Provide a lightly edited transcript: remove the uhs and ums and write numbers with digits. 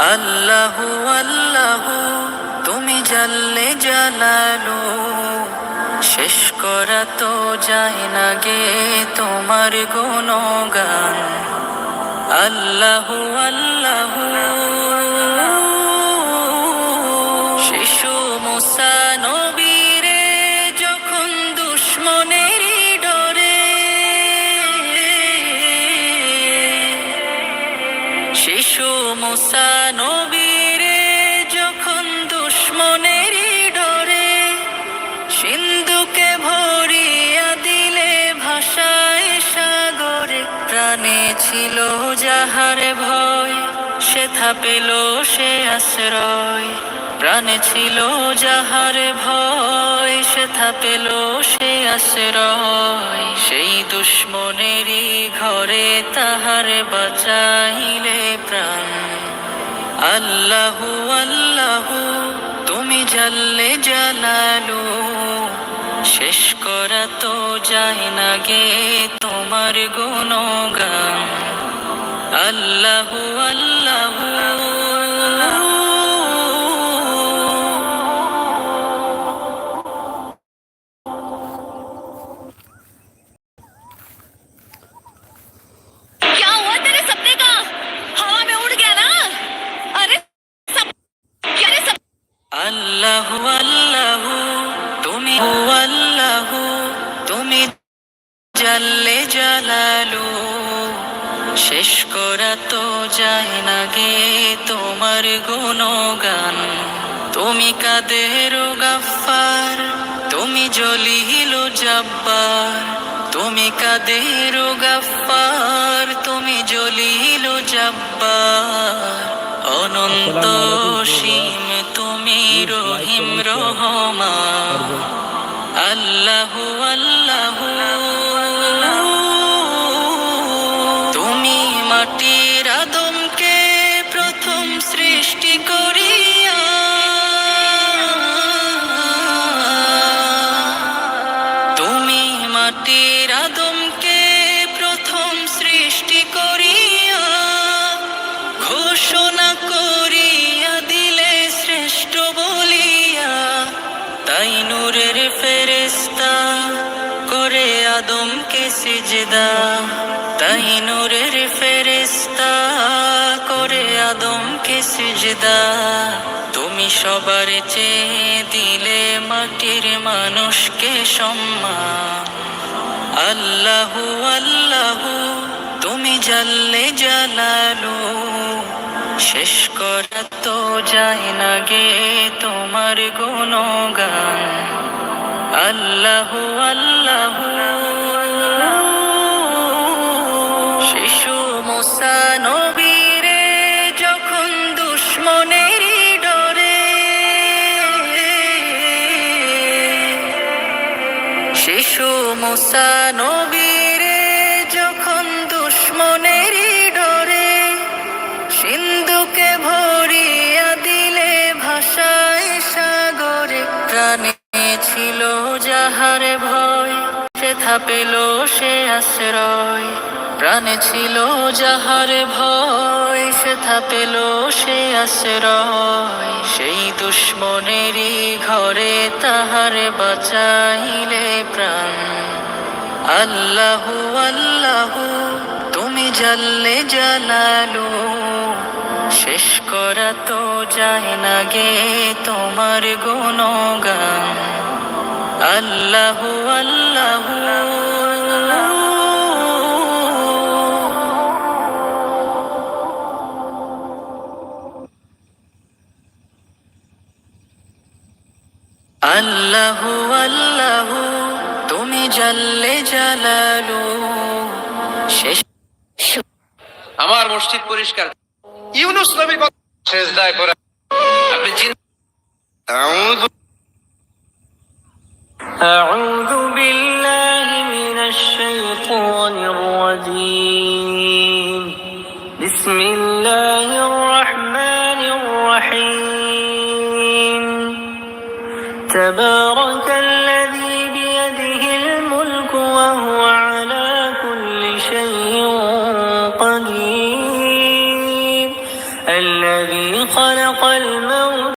আল্লাহু আল্লাহু তুমি জাল্লে জালালু, শেষ করা তো যায় না গে তোমার গুণগান। আল্লাহু আল্লাহু শিশু মুসা নবীরে যখন দুশ্মনের ডরে, শিশু মুসা নবীরে যখন দুশ্মনের ডরে সিন্ধুকে ভরিয়া দিলে ভাষায় সাগরে। প্রাণে ছিল যাহার ভয় সেথা পেল সে আশ্রয়, প্রাণে ছিল যাহার ভয় সেথা পেল সে আশ্রয়। সেই দুশ্মনেরই ঘরে তাহার বাঁচাইলে প্রাণ। আল্লাহু আল্লাহু তুমি জাল্লে জালালু, শেষ করা তো যায় না গে তোমার গুণগান। আল্লাহু আল্লাহু আল্লাহু আল্লাহু তুমি আল্লাহু তুমি জাল্লে জালালু, শেষ করা তো যায় না গে তোমার গুণগান। তুমি কাদের গাফফার তুমি জলিল জাব্বার, তুমি কাদের গাফফার তুমি জলিল জাব্বার। অনন্ত সীম তুমি রহিম রহমান। আল্লাহু আল্লাহু তুমি মাটির আদমকে প্রথম সৃষ্টি করিয়া তুমি মাটির আদমকে প্রথম সৃষ্টি করিয়া ঘোষণা করিয়া দিলে শ্রেষ্ঠ বলিয়া। তাই নূরের ফেরেশতা করে আদমকে সিজদা, তাই নূরের ফেরেশতা করে আদমকে সিজদা। তুমি সবার চেয়ে দিলে মাটির মানুষকে সম্মান। আল্লাহু আল্লাহু তুমি জাল্লে জালালু, শেষ করা তো যায় না গে তোমার গুণগান। আল্লাহু আল্লাহু শিশু মুসা নবীরে যখন দুশ্মনের ডরে, শিশু মুসা নবীরে যখন দুশ্মনের ডরে সিন্ধুকে ভরিয়া দিলে ভাষায় সাগরে। প্রাণে ছিল যাহার ভয় সেথা পেল সে আশ্রয়, প্রাণে ছিল যাহার ভয় সেথা পেল সে আশ্রয়। সেই দুশ্মনেরই ঘরে তাহার বাঁচাইলে প্রাণ। আল্লাহু আল্লাহু তুমি জাল্লে জালালু, শেষ করা তো যায় না গে তোমার গুণগান। আল্লাহু আল্লাহু আল্লাহু আল্লাহু তুমি জাল্লে জালালু, শেষ। আমার মসজিদ পরিষ্কার। ইউনূস নবীর কথা সিজদায় পড়ে আপনি أعوذ بالله من الشيطان الرجيم. بسم الله الرحمن الرحيم. تبارك الذي بيده الملك وهو على كل شيء قدير. الذي خلق الموت